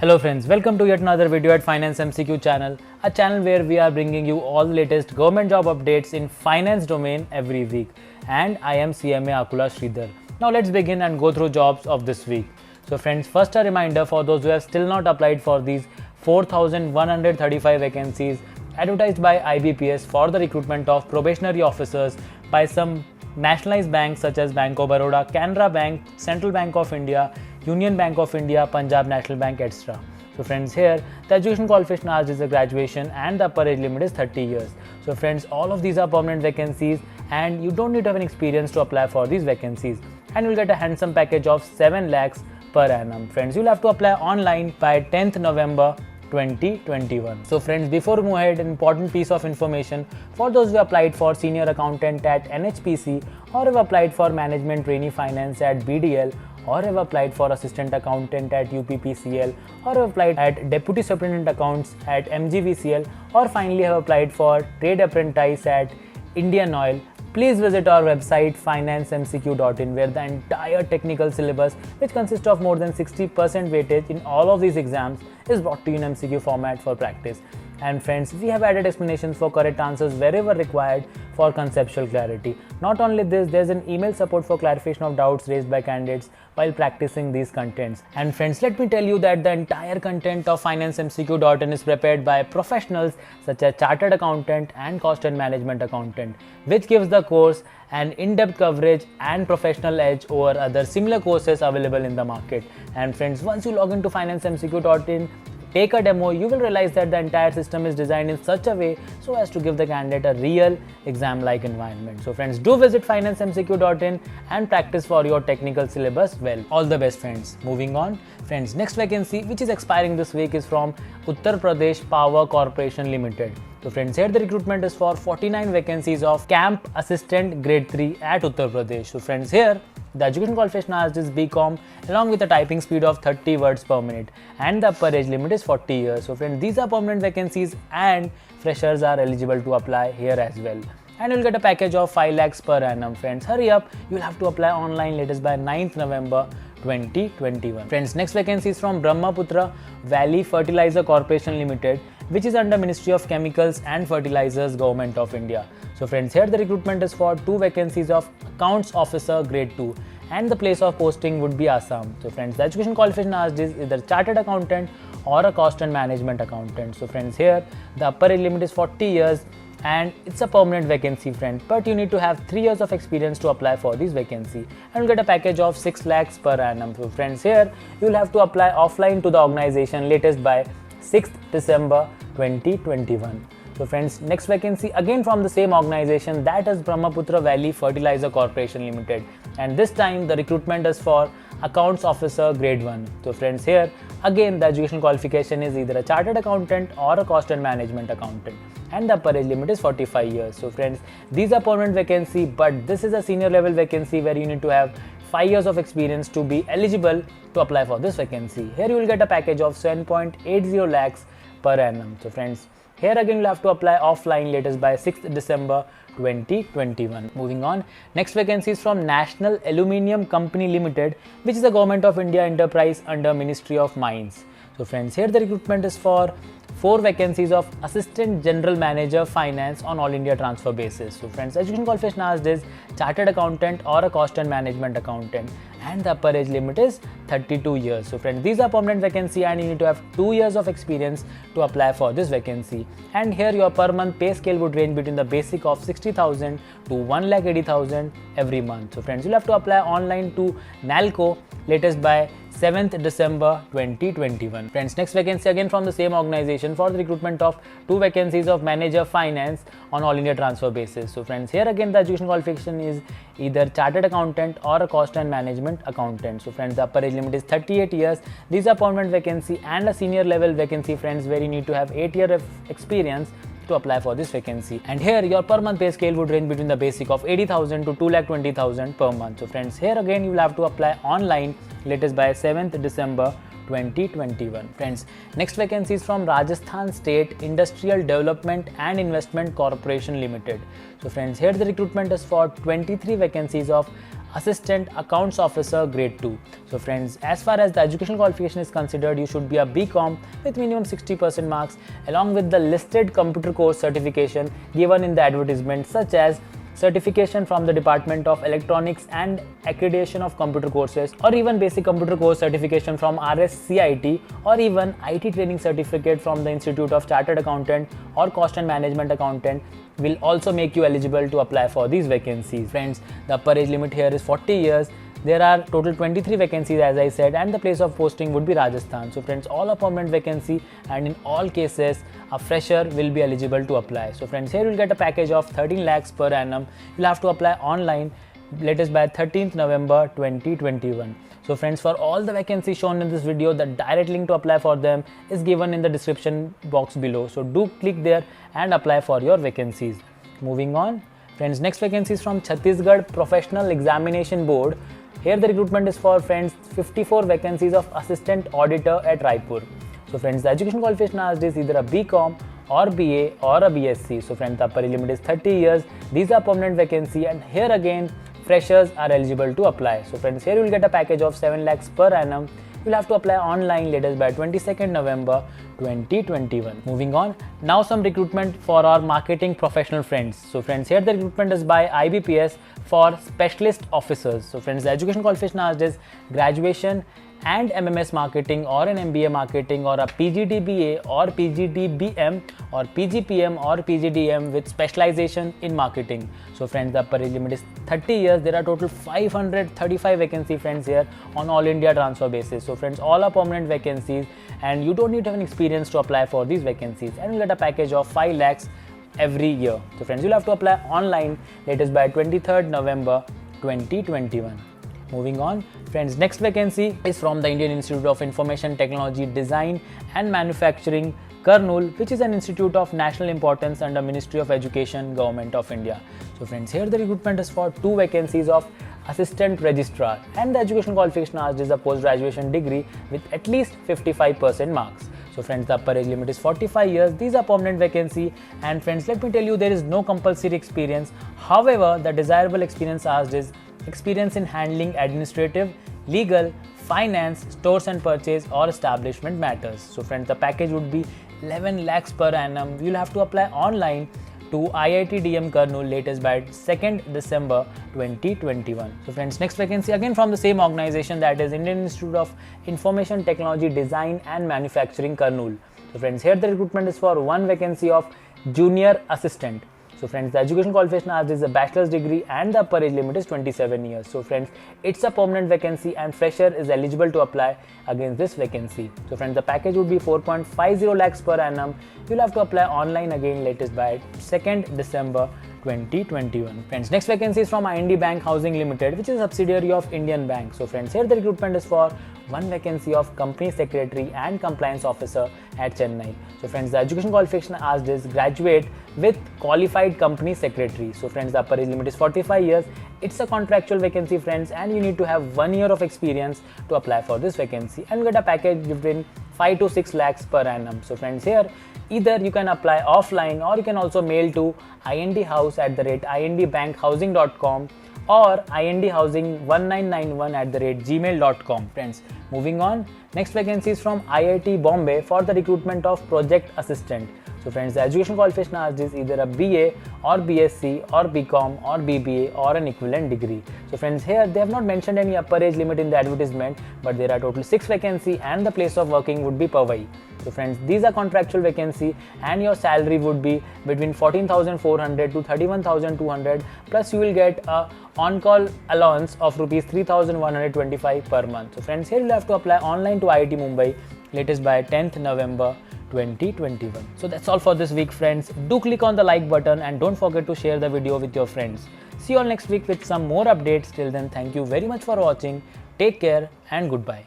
Hello friends, welcome to yet another video at Finance MCQ channel, a channel where we are bringing you all the latest government job updates in finance domain every week. And I am CMA Akula Sridhar. Now let's begin and go through jobs of this week. So friends, first a reminder for those who have still not applied for these 4,135 vacancies advertised by IBPS for the recruitment of probationary officers by some nationalized banks such as Bank of Baroda, Canara Bank, Central Bank of India, Union Bank of India, Punjab National Bank, etc. So friends, here the education qualification asked is a graduation and the upper age limit is 30 years. So friends, all of these are permanent vacancies and you don't need to have an experience to apply for these vacancies, and you'll get a handsome package of 7 lakhs per annum. Friends, you'll have to apply online by 10th November 2021. So friends, before we move ahead, an important piece of information for those who applied for senior accountant at NHPC, or have applied for management trainee finance at BDL, or have applied for assistant accountant at UPPCL, or have applied at deputy superintendent accounts at MGVCL, or finally have applied for trade apprentice at Indian Oil. Please visit our website financemcq.in, where the entire technical syllabus, which consists of more than 60% weightage in all of these exams, is brought to you in MCQ format for practice. And friends, we have added explanations for correct answers wherever required for conceptual clarity. Not only this, there's an email support for clarification of doubts raised by candidates while practicing these contents. And friends, let me tell you that the entire content of financemcq.in is prepared by professionals such as chartered accountant and cost and management accountant, which gives the course an in-depth coverage and professional edge over other similar courses available in the market. And friends, once you log into financemcq.in, take a demo, you will realize that the entire system is designed in such a way so as to give the candidate a real exam-like environment. So friends, do visit financemcq.in and practice for your technical syllabus well. All the best friends. Moving on, friends, next vacancy which is expiring this week is from Uttar Pradesh Power Corporation Limited. So friends, here the recruitment is for 49 vacancies of camp assistant grade 3 at Uttar Pradesh. So friends, here the education qualification asked is BCom along with a typing speed of 30 words per minute, and the upper age limit is 40 years. So friends, these are permanent vacancies and freshers are eligible to apply here as well. And you'll get a package of 5 lakhs per annum. Friends, hurry up, you'll have to apply online latest by 9th November 2021. Friends, next vacancy is from Brahmaputra Valley Fertilizer Corporation Limited, which is under Ministry of Chemicals and Fertilizers, Government of India. So friends, here the recruitment is for 2 vacancies of accounts officer grade 2, and the place of posting would be Assam. So friends, the education qualification asked is either chartered accountant or a cost and management accountant. So friends, here the upper age limit is 40 years and it's a permanent vacancy, friend, but you need to have 3 years of experience to apply for this vacancy, and you'll get a package of 6 lakhs per annum. So friends, here you'll have to apply offline to the organization latest by 6th December 2021. So friends, next vacancy again from the same organization, that is Brahmaputra Valley Fertilizer Corporation Limited, and this time the recruitment is for accounts officer grade 1. So friends, here again the education qualification is either a chartered accountant or a cost and management accountant, and the upper age limit is 45 years. So friends, these are permanent vacancy, but this is a senior level vacancy where you need to have 5 years of experience to be eligible to apply for this vacancy. Here you will get a package of 7.80 lakhs per annum. So friends, here again you'll have to apply offline latest by 6th December 2021. Moving on, next vacancy is from National Aluminium Company Limited, which is a Government of India enterprise under Ministry of Mines. So friends, here the recruitment is for 4 vacancies of Assistant General Manager Finance on All India transfer basis. So friends, education qualification asked is chartered accountant or a cost and management accountant, and the upper age limit is 32 years. So friends, these are permanent vacancy and you need to have 2 years of experience to apply for this vacancy. And here your per month pay scale would range between the basic of 60,000 to 1,80,000 every month. So friends, you'll have to apply online to NALCO latest by 7th December 2021. Friends, next vacancy again from the same organization for the recruitment of 2 vacancies of Manager Finance on All India transfer basis. So friends, here again the education qualification is either chartered accountant or a cost and management accountant. So friends, the upper age limit is 38 years. These are permanent vacancy and a senior level vacancy, friends, where you need to have 8 years of experience to apply for this vacancy. And here your per month pay scale would range between the basic of 80,000 to 2,20,000 per month. So friends, here again you will have to apply online latest by 7th December 2021. Friends, next vacancy is from Rajasthan State Industrial Development and Investment Corporation Limited. So friends, here the recruitment is for 23 vacancies of Assistant Accounts Officer Grade 2. So friends, as far as the educational qualification is considered, you should be a BCom with minimum 60% marks along with the listed computer course certification given in the advertisement, such as certification from the Department of Electronics and accreditation of computer courses, or even basic computer course certification from RSCIT, or even IT training certificate from the Institute of Chartered Accountant or Cost and Management Accountant will also make you eligible to apply for these vacancies. Friends, the upper age limit here is 40 years. There are total 23 vacancies, as I said, and the place of posting would be Rajasthan. So friends, all are permanent vacancy, and in all cases a fresher will be eligible to apply. So friends, here you'll get a package of 13 lakhs per annum. You'll have to apply online latest by 13th November 2021. So friends, for all the vacancies shown in this video, the direct link to apply for them is given in the description box below. So do click there and apply for your vacancies. Moving on, friends, next vacancy is from Chhattisgarh Professional Examination Board. Here the recruitment is for, friends, 54 vacancies of Assistant Auditor at Raipur. So friends, the education qualification asked is either a BCom or BA or a BSc. So friends, the upper age limit is 30 years. These are permanent vacancy, and here again freshers are eligible to apply. So friends, here you will get a package of 7 lakhs per annum. You'll have to apply online latest by 22nd November 2021. Moving on, now some recruitment for our marketing professional friends. So friends, here the recruitment is by IBPS for specialist officers. So friends, the education qualification asked is graduation and MMS marketing, or an MBA marketing, or a PGDBA or PGDBM or PGPM or PGDM with specialization in marketing. So friends, the upper age limit is 30 years. There are total 535 vacancy, friends, here on all India transfer basis. So friends, all are permanent vacancies, and you don't need to have an experience to apply for these vacancies, and you get a package of 5 lakhs every year. So friends, you'll have to apply online latest by 23rd November 2021. Moving on, friends, next vacancy is from the Indian Institute of Information Technology Design and Manufacturing, Kurnool, which is an institute of national importance under Ministry of Education, Government of India. So friends, here the recruitment is for 2 vacancies of Assistant Registrar, and the education qualification asked is a post-graduation degree with at least 55% marks. So friends, the upper age limit is 45 years. These are permanent vacancy, and friends, let me tell you, there is no compulsory experience. However, the desirable experience asked is experience in handling administrative, legal, finance, stores and purchase or establishment matters. So friends, the package would be 11 lakhs per annum. You'll have to apply online to IIT DM Kurnool latest by 2nd December 2021. So friends, next vacancy again from the same organization, that is Indian Institute of Information Technology Design and Manufacturing, Kurnool. So friends, here the recruitment is for 1 vacancy of junior assistant. So friends, the education qualification asked is a bachelor's degree, and the upper age limit is 27 years. So friends, it's a permanent vacancy, and fresher is eligible to apply against this vacancy. So friends, the package would be 4.50 lakhs per annum. You'll have to apply online again latest by 2nd December 2021. Friends, next vacancy is from IND Bank Housing Limited, which is a subsidiary of Indian Bank. So friends, here the recruitment is for 1 vacancy of Company Secretary and Compliance Officer at Chennai. So friends, the education qualification asked is graduate with qualified company secretary. So friends, the upper age limit is 45 years. It's a contractual vacancy, friends, and you need to have 1 year of experience to apply for this vacancy, and you get a package between 5 to 6 lakhs per annum. So friends, here either you can apply offline, or you can also mail to indhouse@indbankhousing.com or indhousing1991@gmail.com. Friends, moving on, next vacancy is from IIT Bombay for the recruitment of project assistant. So friends, the education qualification asked is either a BA or BSc or BCom or BBA or an equivalent degree. So friends, here they have not mentioned any upper age limit in the advertisement, but there are total 6 vacancy, and the place of working would be Powai. So friends, these are contractual vacancy, and your salary would be between 14,400 to 31,200, plus you will get a on-call allowance of rupees 3,125 per month. So friends, here you'll have to apply online to IIT Mumbai latest by 10th November 2021. So that's all for this week, friends. Do click on the like button, and don't forget to share the video with your friends. See you all next week with some more updates. Till then, thank you very much for watching. Take care and goodbye.